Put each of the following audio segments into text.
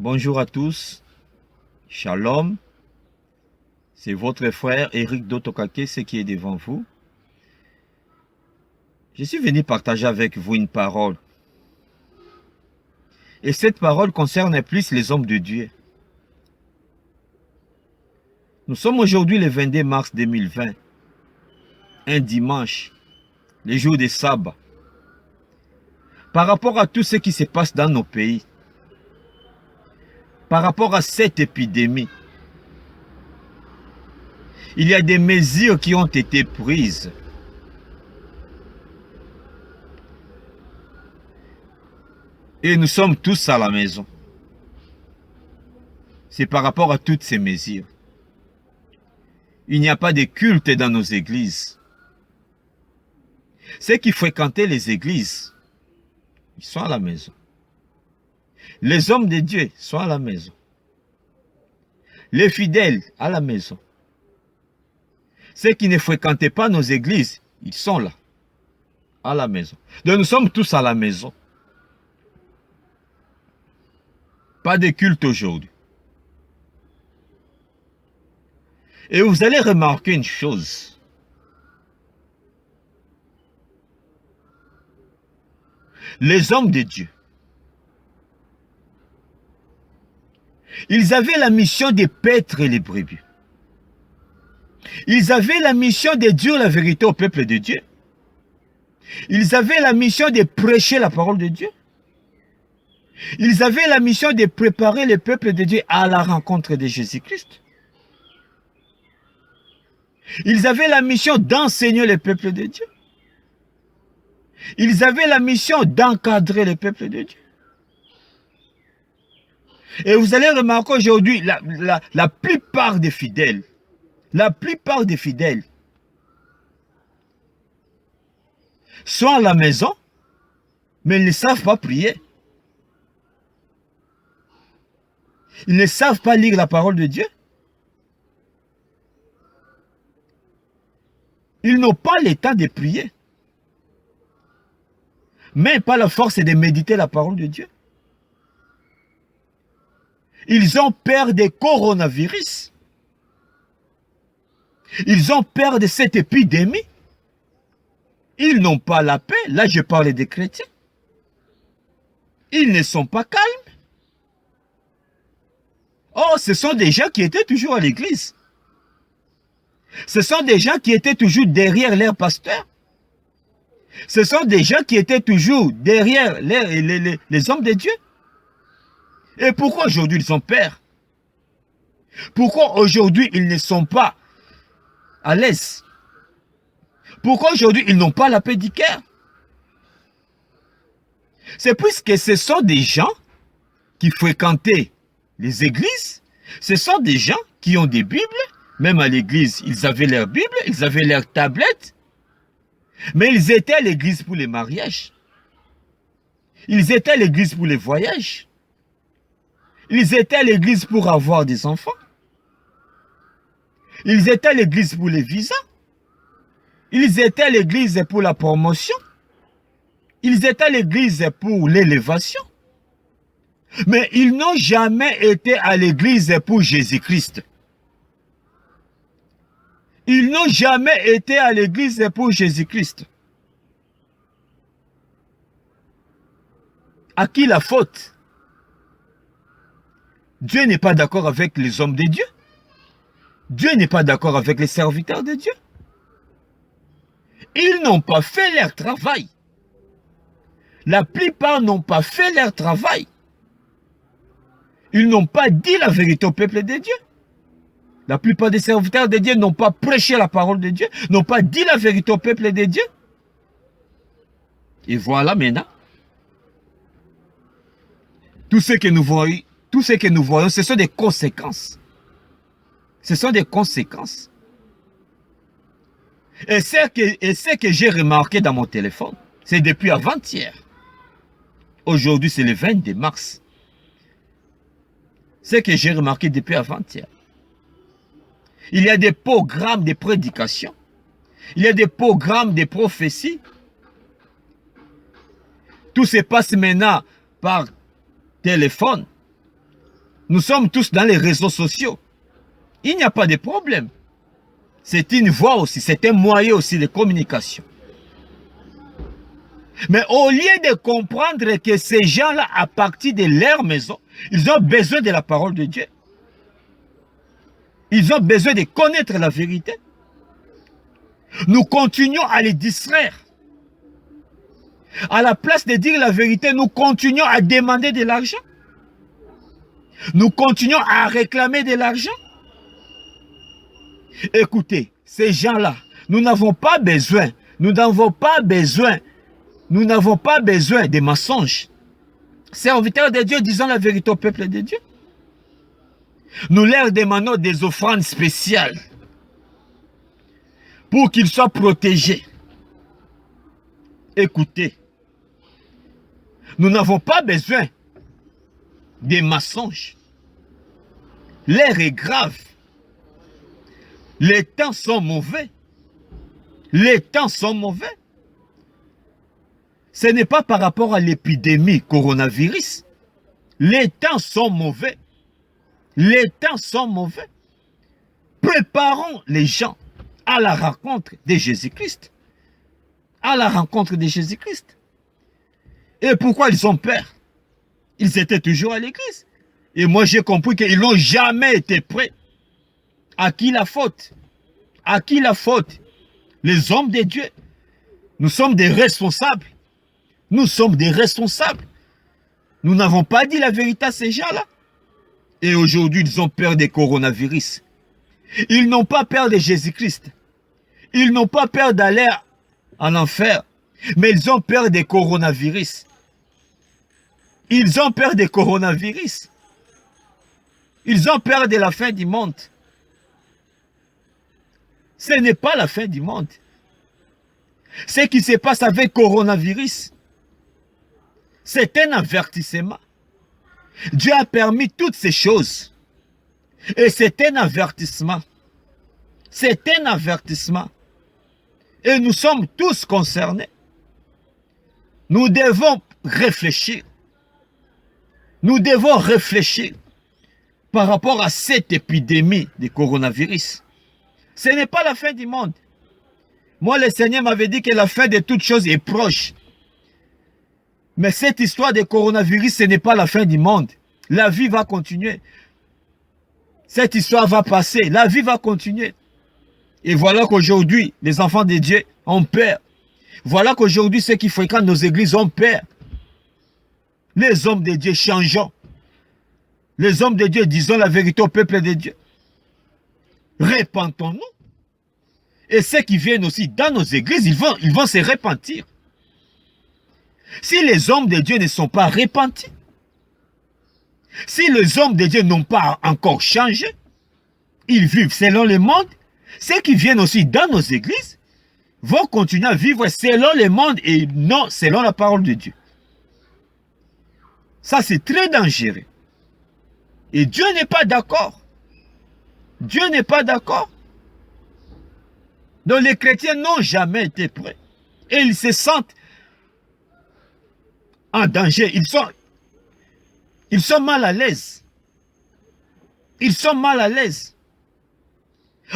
Bonjour à tous, Shalom, c'est votre frère Eric Dotokake, ce qui est devant vous. Je suis venu partager avec vous une parole. Et cette parole concerne plus les hommes de Dieu. Nous sommes aujourd'hui le 22 mars 2020, un dimanche, le jour des sabbats. Par rapport à tout ce qui se passe dans nos pays, par rapport à cette épidémie, il y a des mesures qui ont été prises. Et nous sommes tous à la maison. C'est par rapport à toutes ces mesures. Il n'y a pas de culte dans nos églises. Ceux qui fréquentaient les églises, ils sont à la maison. Les hommes de Dieu sont à la maison. Les fidèles à la maison. Ceux qui ne fréquentaient pas nos églises, ils sont là, à la maison. Donc nous sommes tous à la maison. Pas de culte aujourd'hui. Et vous allez remarquer une chose. Les hommes de Dieu, ils avaient la mission de paître les brebis. Ils avaient la mission de dire la vérité au peuple de Dieu. Ils avaient la mission de prêcher la parole de Dieu. Ils avaient la mission de préparer le peuple de Dieu à la rencontre de Jésus-Christ. Ils avaient la mission d'enseigner le peuple de Dieu. Ils avaient la mission d'encadrer le peuple de Dieu. Et vous allez remarquer aujourd'hui, la plupart des fidèles, sont à la maison, mais ils ne savent pas prier. Ils ne savent pas lire la parole de Dieu. Ils n'ont pas le temps de prier. Même pas la force de méditer la parole de Dieu. Ils ont peur des coronavirus. Ils ont peur de cette épidémie. Ils n'ont pas la paix. Là, je parle des chrétiens. Ils ne sont pas calmes. Oh, ce sont des gens qui étaient toujours à l'église. Ce sont des gens qui étaient toujours derrière leur pasteur. Ce sont des gens qui étaient toujours derrière les hommes de Dieu. Et pourquoi aujourd'hui ils ont peur? Pourquoi aujourd'hui ils ne sont pas à l'aise? Pourquoi aujourd'hui ils n'ont pas la paix du cœur? C'est puisque ce sont des gens qui fréquentaient les églises. Ce sont des gens qui ont des Bibles. Même à l'église, ils avaient leur Bible, ils avaient leur tablette. Mais ils étaient à l'église pour les mariages. Ils étaient à l'église pour les voyages. Ils étaient à l'église pour avoir des enfants. Ils étaient à l'église pour les visas. Ils étaient à l'église pour la promotion. Ils étaient à l'église pour l'élévation. Mais ils n'ont jamais été à l'église pour Jésus-Christ. Ils n'ont jamais été à l'église pour Jésus-Christ. À qui la faute? Dieu n'est pas d'accord avec les hommes de Dieu. Dieu n'est pas d'accord avec les serviteurs de Dieu. Ils n'ont pas fait leur travail. La plupart n'ont pas fait leur travail. Ils n'ont pas dit la vérité au peuple de Dieu. La plupart des serviteurs de Dieu n'ont pas prêché la parole de Dieu, n'ont pas dit la vérité au peuple de Dieu. Et voilà maintenant. Tout ce que nous voyons, ce sont des conséquences. Ce sont des conséquences. Et ce que j'ai remarqué dans mon téléphone, c'est depuis avant-hier. Aujourd'hui, c'est le 22 mars. Ce que j'ai remarqué depuis avant-hier. Il y a des programmes de prédication. Il y a des programmes de prophétie. Tout se passe maintenant par téléphone. Nous sommes tous dans les réseaux sociaux. Il n'y a pas de problème. C'est une voie aussi, c'est un moyen aussi de communication. Mais au lieu de comprendre que ces gens-là, à partir de leur maison, ils ont besoin de la parole de Dieu. Ils ont besoin de connaître la vérité. Nous continuons à les distraire. À la place de dire la vérité, nous continuons à demander de l'argent. Nous continuons à réclamer de l'argent. Écoutez, ces gens-là, nous n'avons pas besoin des mensonges. Serviteurs de Dieu, disons la vérité au peuple de Dieu. Nous leur demandons des offrandes spéciales pour qu'ils soient protégés. Écoutez, nous n'avons pas besoin des mensonges. L'air est grave. Les temps sont mauvais. Les temps sont mauvais. Ce n'est pas par rapport à l'épidémie coronavirus. Les temps sont mauvais. Les temps sont mauvais. Préparons les gens à la rencontre de Jésus-Christ. À la rencontre de Jésus-Christ. Et pourquoi ils ont peur? Ils étaient toujours à l'église. Et moi j'ai compris qu'ils n'ont jamais été prêts. À qui la faute? À qui la faute? Les hommes de Dieu. Nous sommes des responsables. Nous sommes des responsables. Nous n'avons pas dit la vérité à ces gens-là. Et aujourd'hui, ils ont peur des coronavirus. Ils n'ont pas peur de Jésus-Christ. Ils n'ont pas peur d'aller en enfer. Mais ils ont peur des coronavirus. Ils ont peur des coronavirus. Ils ont peur de la fin du monde. Ce n'est pas la fin du monde. Ce qui se passe avec le coronavirus, c'est un avertissement. Dieu a permis toutes ces choses. Et c'est un avertissement. C'est un avertissement. Et nous sommes tous concernés. Nous devons réfléchir. Nous devons réfléchir par rapport à cette épidémie de coronavirus. Ce n'est pas la fin du monde. Moi, le Seigneur m'avait dit que la fin de toutes choses est proche. Mais cette histoire de coronavirus, ce n'est pas la fin du monde. La vie va continuer. Cette histoire va passer. La vie va continuer. Et voilà qu'aujourd'hui, les enfants de Dieu ont peur. Voilà qu'aujourd'hui, ceux qui fréquentent nos églises ont peur. Les hommes de Dieu changeons. Les hommes de Dieu disons la vérité au peuple de Dieu. Répentons-nous. Et ceux qui viennent aussi dans nos églises, ils vont se repentir. Si les hommes de Dieu ne sont pas repentis, si les hommes de Dieu n'ont pas encore changé, ils vivent selon le monde, ceux qui viennent aussi dans nos églises vont continuer à vivre selon le monde et non selon la parole de Dieu. Ça, c'est très dangereux. Et Dieu n'est pas d'accord. Dieu n'est pas d'accord. Donc les chrétiens n'ont jamais été prêts. Et ils se sentent en danger. Ils sont mal à l'aise. Ils sont mal à l'aise.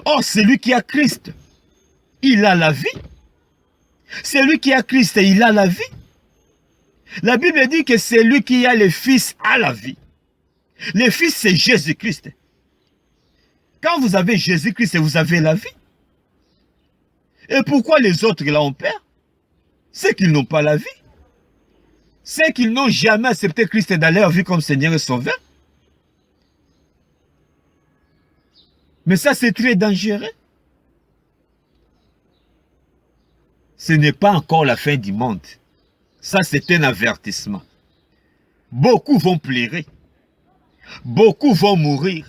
Or, celui qui a Christ, il a la vie. Celui qui a Christ, il a la vie. La Bible dit que celui qui a le Fils a la vie. Le Fils, c'est Jésus-Christ. Quand vous avez Jésus-Christ, vous avez la vie. Et pourquoi les autres là ont peur? C'est qu'ils n'ont pas la vie. C'est qu'ils n'ont jamais accepté Christ dans leur vie comme Seigneur et Sauveur. Mais ça, c'est très dangereux. Ce n'est pas encore la fin du monde. Ça, c'est un avertissement. Beaucoup vont pleurer. Beaucoup vont mourir.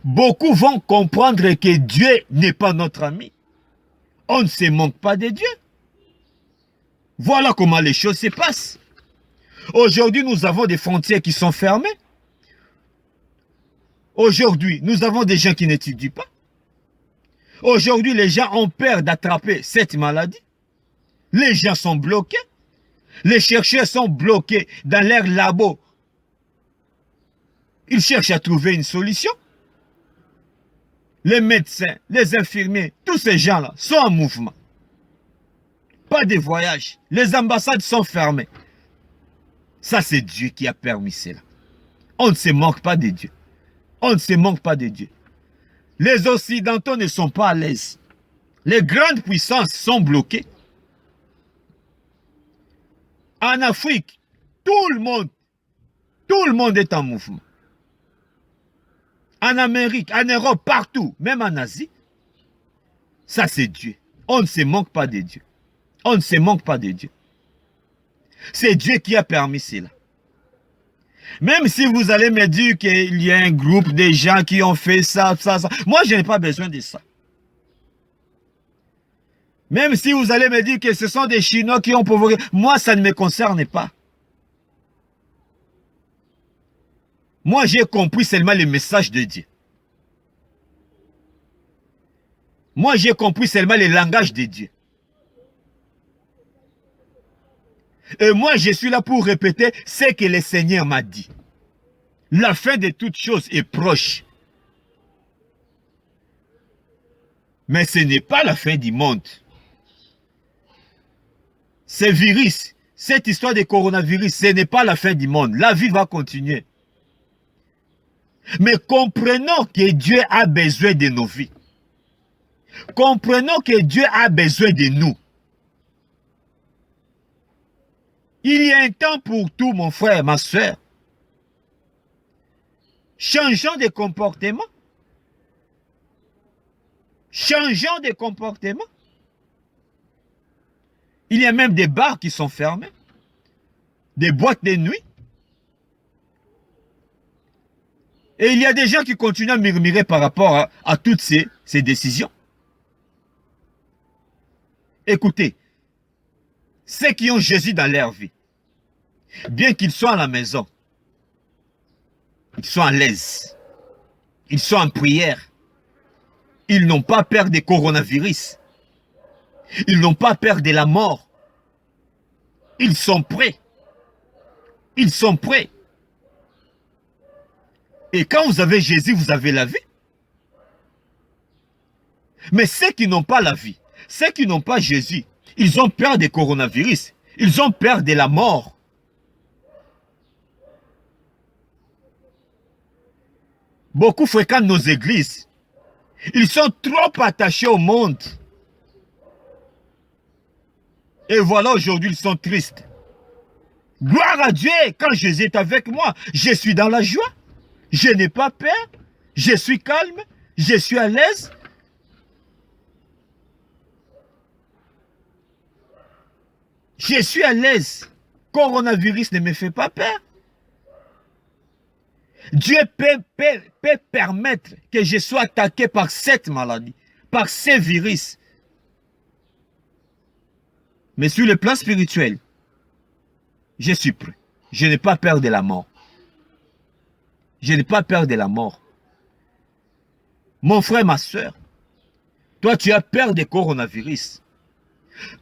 Beaucoup vont comprendre que Dieu n'est pas notre ami. On ne se manque pas de Dieu. Voilà comment les choses se passent. Aujourd'hui, nous avons des frontières qui sont fermées. Aujourd'hui, nous avons des gens qui n'étudient pas. Aujourd'hui, les gens ont peur d'attraper cette maladie. Les gens sont bloqués. Les chercheurs sont bloqués dans leurs labos. Ils cherchent à trouver une solution. Les médecins, les infirmiers, tous ces gens-là sont en mouvement. Pas de voyage. Les ambassades sont fermées. Ça, c'est Dieu qui a permis cela. On ne se moque pas de Dieu. On ne se moque pas de Dieu. Les Occidentaux ne sont pas à l'aise. Les grandes puissances sont bloquées. En Afrique, tout le monde est en mouvement. En Amérique, en Europe, partout, même en Asie. Ça, c'est Dieu. On ne se moque pas de Dieu. On ne se moque pas de Dieu. C'est Dieu qui a permis cela. Même si vous allez me dire qu'il y a un groupe de gens qui ont fait ça. Moi, je n'ai pas besoin de ça. Même si vous allez me dire que ce sont des Chinois qui ont provoqué. Moi, ça ne me concerne pas. Moi, j'ai compris seulement le message de Dieu. Moi, j'ai compris seulement le langage de Dieu. Et moi, je suis là pour répéter ce que le Seigneur m'a dit. La fin de toutes choses est proche. Mais ce n'est pas la fin du monde. Ce virus, cette histoire de coronavirus, ce n'est pas la fin du monde. La vie va continuer. Mais comprenons que Dieu a besoin de nos vies. Comprenons que Dieu a besoin de nous. Il y a un temps pour tout, mon frère, ma soeur. Changeons de comportement. Changeons de comportement. Il y a même des bars qui sont fermés. Des boîtes de nuit. Et il y a des gens qui continuent à murmurer par rapport à toutes ces décisions. Écoutez, ceux qui ont Jésus dans leur vie, bien qu'ils soient à la maison, ils sont à l'aise, ils sont en prière, ils n'ont pas peur des coronavirus, ils n'ont pas peur de la mort, ils sont prêts, ils sont prêts. Et quand vous avez Jésus, vous avez la vie. Mais ceux qui n'ont pas la vie, ceux qui n'ont pas Jésus, ils ont peur des coronavirus. Ils ont peur de la mort. Beaucoup fréquentent nos églises. Ils sont trop attachés au monde. Et voilà, aujourd'hui, ils sont tristes. Gloire à Dieu, quand Jésus est avec moi, je suis dans la joie. Je n'ai pas peur. Je suis calme. Je suis à l'aise. Je suis à l'aise. Coronavirus ne me fait pas peur. Dieu peut permettre que je sois attaqué par cette maladie, par ces virus. Mais sur le plan spirituel, je suis prêt. Je n'ai pas peur de la mort. Je n'ai pas peur de la mort. Mon frère, ma soeur, toi tu as peur des coronavirus.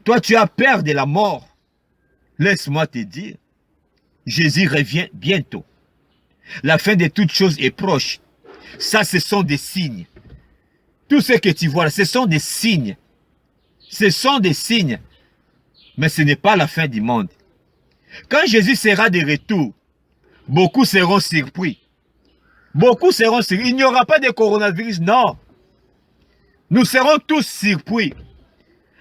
Toi tu as peur de la mort. Laisse-moi te dire, Jésus revient bientôt. La fin de toutes choses est proche. Ça, ce sont des signes. Tout ce que tu vois là, ce sont des signes. Ce sont des signes. Mais ce n'est pas la fin du monde. Quand Jésus sera de retour, beaucoup seront surpris. Beaucoup seront surpris. Il n'y aura pas de coronavirus, non. Nous serons tous surpris.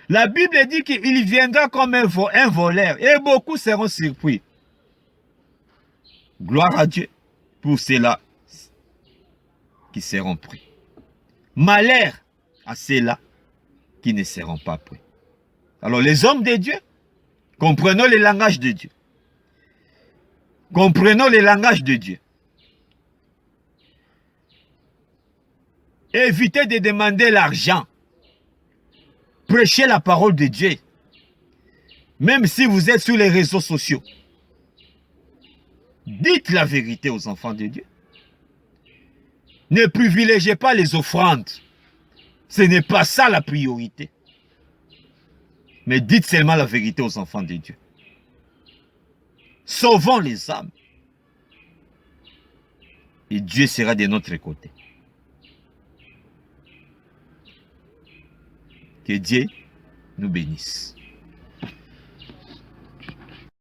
La Bible dit qu'il viendra comme un voleur. Et beaucoup seront surpris. Gloire à Dieu pour ceux-là qui seront pris. Malheur à ceux-là qui ne seront pas pris. Alors les hommes de Dieu, comprenons le langage de Dieu. Comprenons le langage de Dieu. Évitez de demander l'argent. Prêchez la parole de Dieu. Même si vous êtes sur les réseaux sociaux. Dites la vérité aux enfants de Dieu. Ne privilégiez pas les offrandes. Ce n'est pas ça la priorité. Mais dites seulement la vérité aux enfants de Dieu. Sauvons les âmes. et Dieu sera de notre côté. Que Dieu nous bénisse.